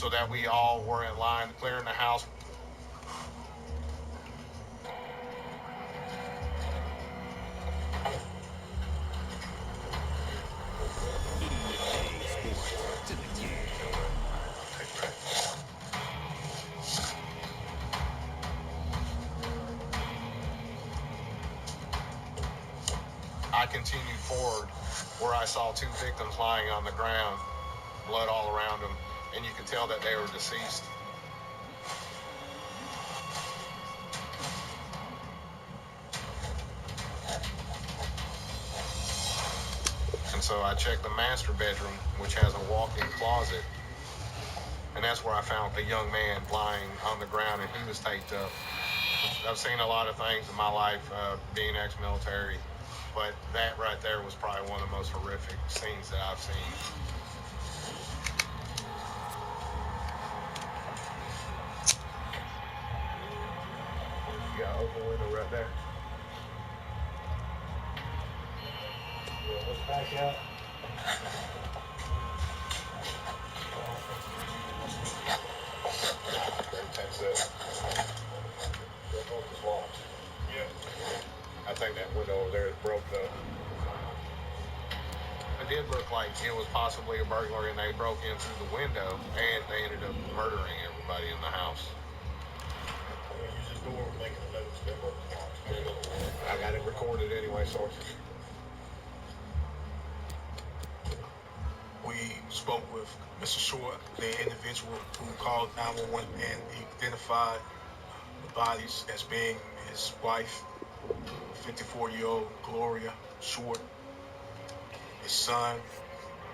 so that we all were in line clearing the house. I continued forward where I saw two victims lying on the ground, blood all around them, and you could tell that they were deceased. And so I checked the master bedroom, which has a walk-in closet, and that's where I found a young man lying on the ground, and he was taped up. I've seen a lot of things in my life, being ex-military, but that right there was probably one of the most horrific scenes that I've seen. You got an open window right there. Let's back out. That's it. That boat is locked. Yeah. I think that window over there is broke though. It did look like it was possibly a burglar, and they broke in through the window, and they ended up murdering everybody in the house. Use this door, making a note. I got it recorded anyway, so. We spoke with Mr. Short, the individual who called 911 and identified the bodies as being his wife, 54-year-old Gloria Short, his son,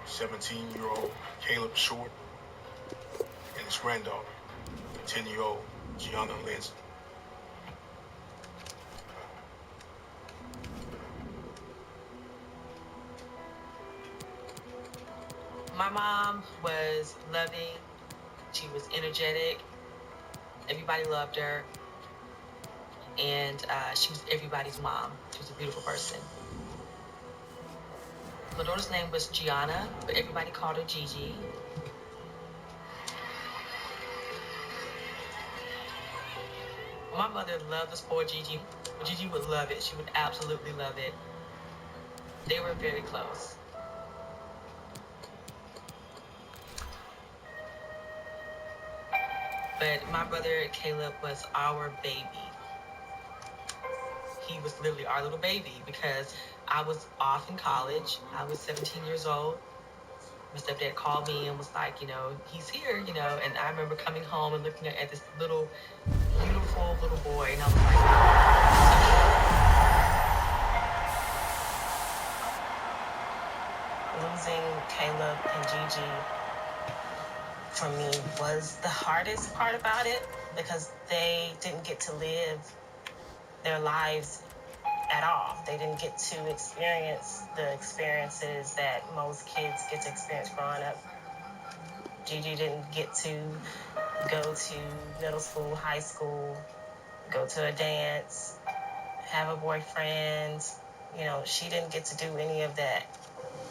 17-year-old Caleb Short, and his granddaughter, 10-year-old Gianna Lindsay. My mom was loving. She was energetic. Everybody loved her. And she was everybody's mom. She was a beautiful person. My daughter's name was Gianna, but everybody called her Gigi. My mother loved to spoil Gigi. Gigi would love it. She would absolutely love it. They were very close. But my brother Caleb was our baby. He was literally our little baby because I was off in college. I was 17 years old. My stepdad called me and was like, he's here, and I remember coming home and looking at this little, beautiful little boy, and I was like, losing Caleb and Gigi for me was the hardest part about it because they didn't get to live their lives at all. They didn't get to experience the experiences that most kids get to experience growing up. Gigi didn't get to go to middle school, high school, go to a dance, have a boyfriend. She didn't get to do any of that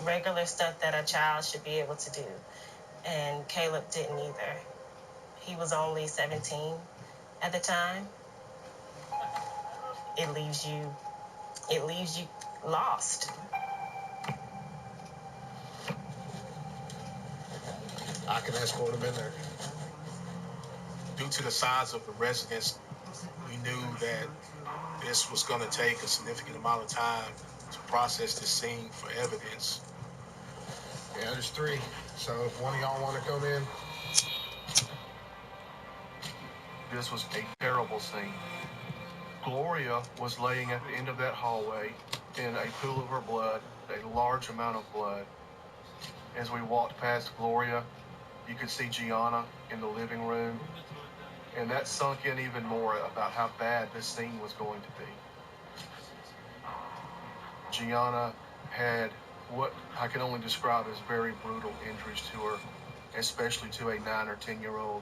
regular stuff that a child should be able to do. And Caleb didn't either. He was only 17 at the time. It leaves you lost. I can escort him in there. Due to the size of the residence, we knew that this was going to take a significant amount of time to process this scene for evidence. Yeah, there's three. So if one of y'all want to come in. This was a terrible scene. Gloria was laying at the end of that hallway in a pool of her blood, a large amount of blood. As we walked past Gloria, you could see Gianna in the living room, and that sunk in even more about how bad this scene was going to be. Gianna had what I can only describe as very brutal injuries to her, especially to a 9 or 10-year-old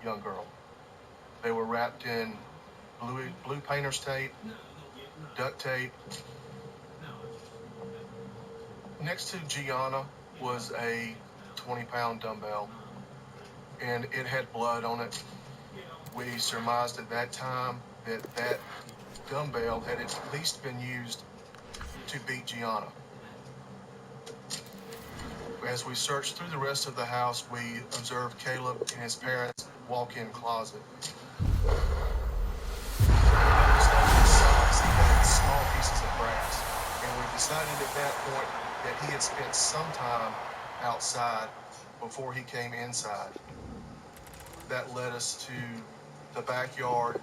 young girl. They were wrapped in blue painter's tape, duct tape. Next to Gianna was a 20-pound dumbbell. and it had blood on it. We surmised at that time that that dumbbell had at least been used to beat Gianna. As we searched through the rest of the house, we observed Caleb and his parents' walk-in closet. Small pieces of brass, and we decided at that point that he had spent some time outside before he came inside. That led us to the backyard.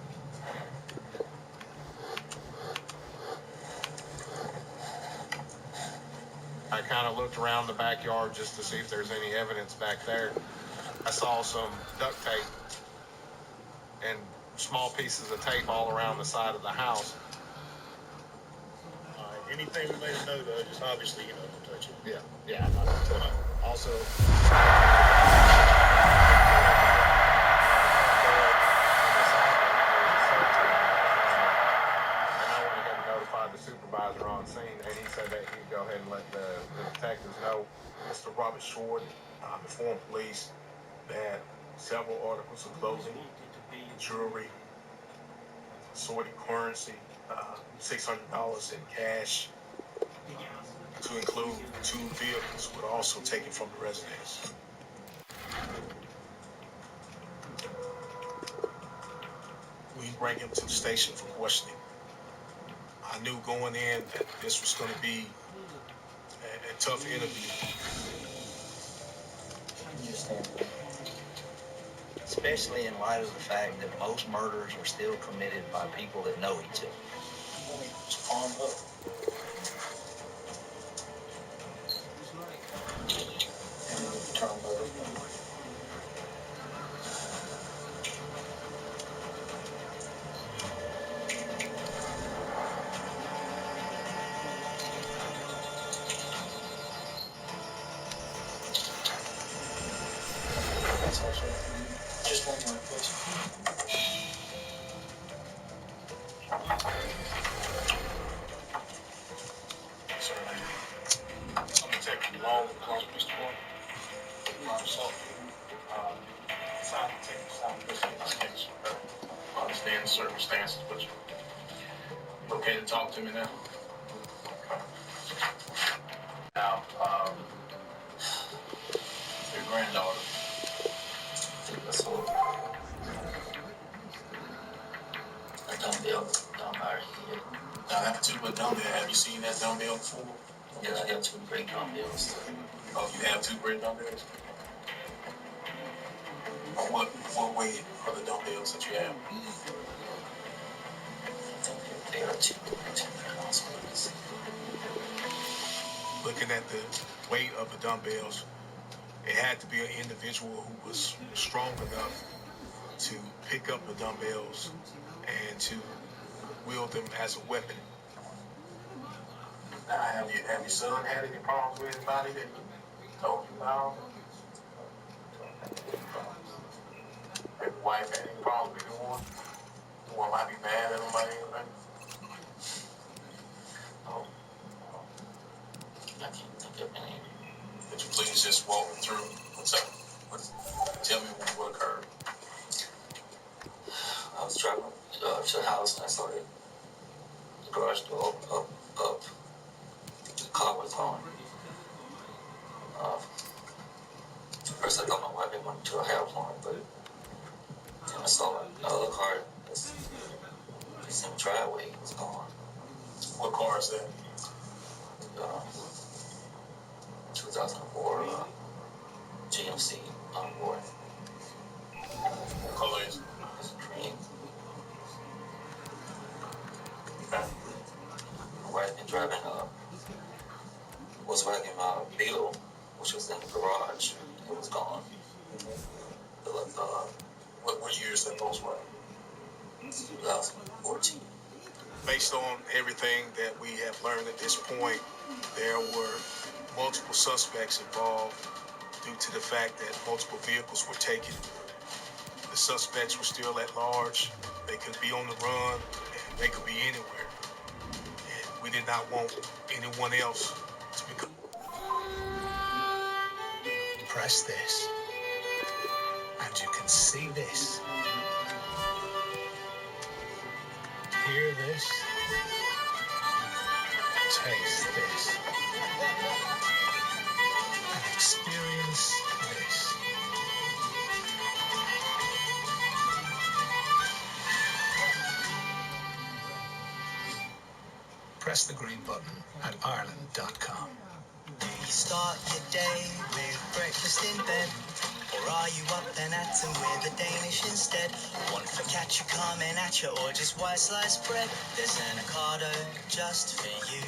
I kind of looked around the backyard just to see if there's any evidence back there. I saw some duct tape and small pieces of tape all around the side of the house. Anything related to know, just obviously, don't touch it. Yeah, I'm not gonna touch it. Also, the supervisor on scene, and he said that he'd go ahead and let the detectives know. Mr. Robert Short informed police that several articles of clothing, jewelry, assorted currency, $600 in cash, to include 2 vehicles, were also taken from the residence. We bring him to the station for questioning. I knew going in that this was going to be a tough interview. Especially in light of the fact that most murders are still committed by people that know each other. Just one more question. Sir, I'm Detective Long across Mr. Point. Decided to take this on this case. I understand the circumstances, but you're okay to talk to me now? Now, your granddaughter. So, a dumbbell down our head. Now, that particular dumbbell, have you seen that dumbbell before? Yeah, I got 2 great dumbbells. Oh, you have 2 great dumbbells? What weight are the dumbbells that you have? I think they are 10 pounds apiece. Looking at the weight of the dumbbells, it had to be an individual who was strong enough to pick up the dumbbells and to wield them as a weapon. Now, have your son had any problems with anybody that you told you about? Have your wife had any problems with anyone? Anyone might be mad at him about anything? Oh, I can't think of any. Could you please just walk me through what's up? Tell me what occurred. I was driving to the house and I saw the garage door up. The car was on. First I thought my wife had went to a hair salon, but then I saw another car that's in the same driveway was gone. What car is that? 2004 GMC on board. What color is it? It's green. Okay. My wife been driving Volkswagen Beetle, which was in the garage. It was gone. What year is that Volkswagen? 2014. Based on everything that we have learned at this point, there were multiple suspects involved due to the fact that multiple vehicles were taken. The suspects were still at large. They could be on the run, and they could be anywhere. And we did not want anyone else to become. Press this, and See this. Hear this. Taste this. And experience this. Press the green button at Ireland.com. Do you start your day with breakfast in bed? Or are you up and at 'em with a Danish instead? One focaccia coming at you, or just white sliced bread? There's an avocado just for you.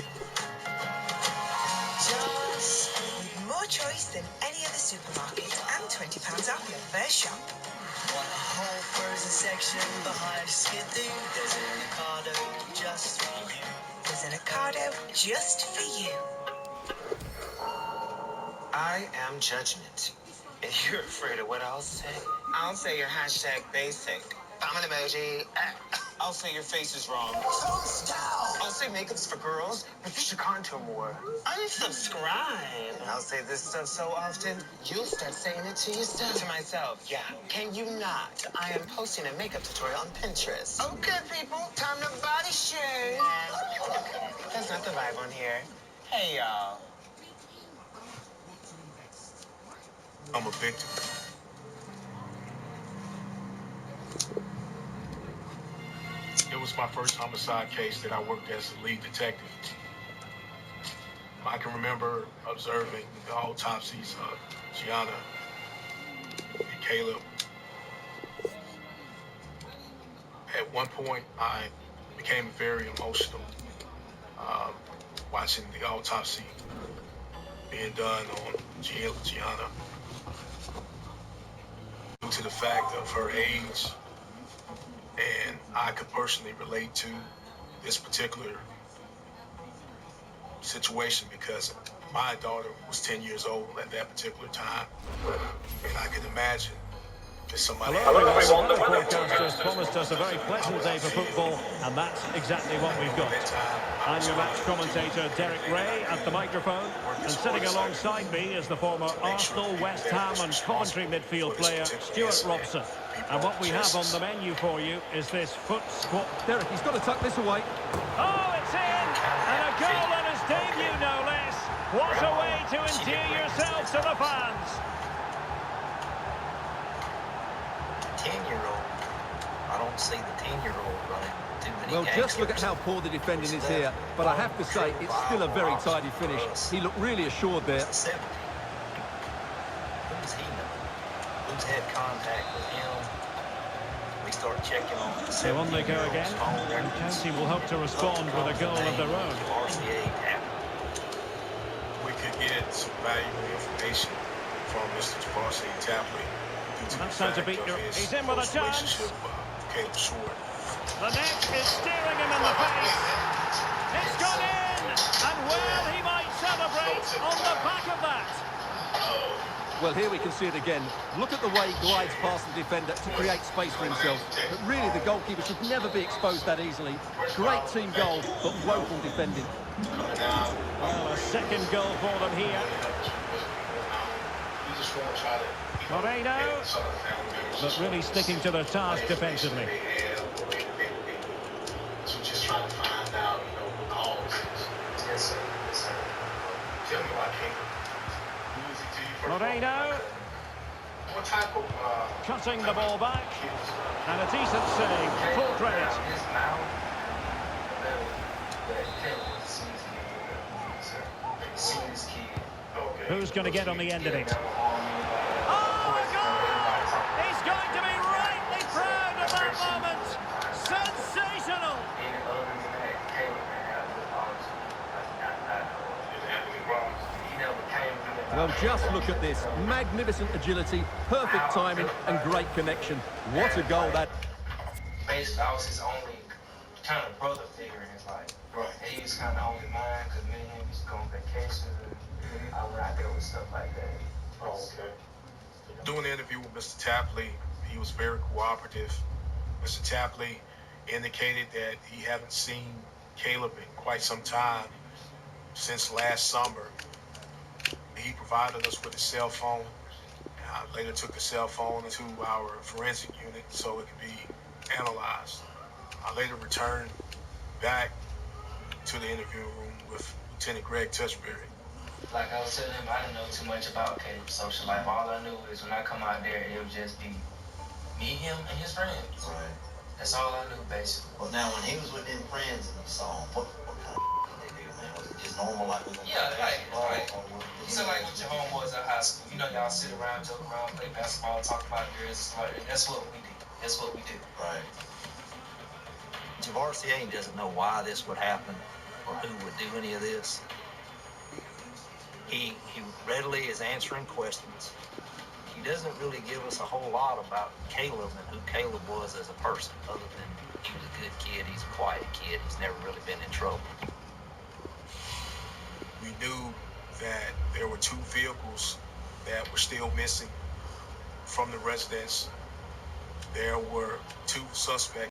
Just with more choice than any other supermarket and £20 off your first shop. Want a whole frozen section behind a skidoo? There's an avocado just for you. There's an avocado just for you. I am judgment. And you're afraid of what I'll say. I'll say your hashtag basic. I'm an emoji. I'll say your face is wrong. So style. I'll say makeup's for girls, but you should contour more. Unsubscribe. And I'll say this stuff so often, you'll start saying it to yourself. To myself, yeah. Can you not? I am posting a makeup tutorial on Pinterest. Okay, people, time to body shame. That's not the vibe on here. Hey, y'all. I'm a victim. It was my first homicide case that I worked as a lead detective. I can remember observing the autopsies of Gianna and Caleb. At one point, I became very emotional watching the autopsy being done on Gianna. Due to the fact of her age, and I could personally relate to this particular situation because my daughter was 10 years old at that particular time, and I can imagine that somebody... Hello everyone, the broadcasters promised us a very pleasant day for football, and that's exactly what we've got. I'm your match commentator Derek Ray at the microphone, and sitting alongside me is the former Arsenal, West Ham and Coventry midfield player Stuart Robson. And what we have on the menu for you is this foot squat. Derek, he's got to tuck this away. Oh, it's in! And a goal on his debut, no less. What a way to endear yourself to the fans. 10-year-old. I don't see the 10-year-old running too many Well, games. just look at how poor the defending is here. But I have to say, it's still a very tidy finish. He looked really assured there. 70. Who's he know? Who's had contact with him? We start checking on the So on they go again, and County will hope to respond with a goal of their own. RCA tap. We could get some valuable information from Mr. Tavarsi Tapley. That's how to beat you. He's in with a chance. Caleb Short. The net is staring him in the face. It's gone in, and well, he might celebrate on the back of that. Well, here we can see it again. Look at the way he glides past the defender to create space for himself. But really, the goalkeeper should never be exposed that easily. Great team goal, but woeful defending. Well, a second goal for them here. Moreno, but really sticking to their task defensively. So just trying to find out, what the cause is. Yes, sir. Yes, sir. Tell me about Caleb. Who is he to you first? Moreno, What type of cutting the ball back, and a decent save, full credit. Who's going to get on the end of it? Oh, goal! He's going to be rightly proud of that moment. Sensational! Well, just look at this. Magnificent agility, perfect timing, and great connection. What a goal that... Basically, I was his only kind of brother figure in his life. Right. He was kind of only mine because me and him used to go on vacations and I went out there with stuff like that. Oh, okay. Doing the interview with Mr. Tapley, he was very cooperative. Mr. Tapley indicated that he hadn't seen Caleb in quite some time, since last summer. He provided us with his cell phone. I later took the cell phone to our forensic unit so it could be analyzed. I later returned back to the interview room with Lieutenant Greg Touchberry. Like I was telling him, I didn't know too much about Caleb's social life. All I knew is when I come out there, it would just be me, him, and his friends. Right. That's all I knew, basically. Well, now, when he was with them friends and you saw him, what kind of did they do, man? Was it just normal, like we Yeah, like you know, like with your homeboys at high school. You know, y'all sit around, joke around, play basketball, talk about girls and stuff like that. That's what we did. That's what we do. Right. Javarcier doesn't know why this would happen or who would do any of this. He readily is answering questions. He doesn't really give us a whole lot about Caleb and who Caleb was as a person, other than he was a good kid, he's a quiet kid, he's never really been in trouble. We knew that there were 2 vehicles that were still missing from the residence. There were 2 suspects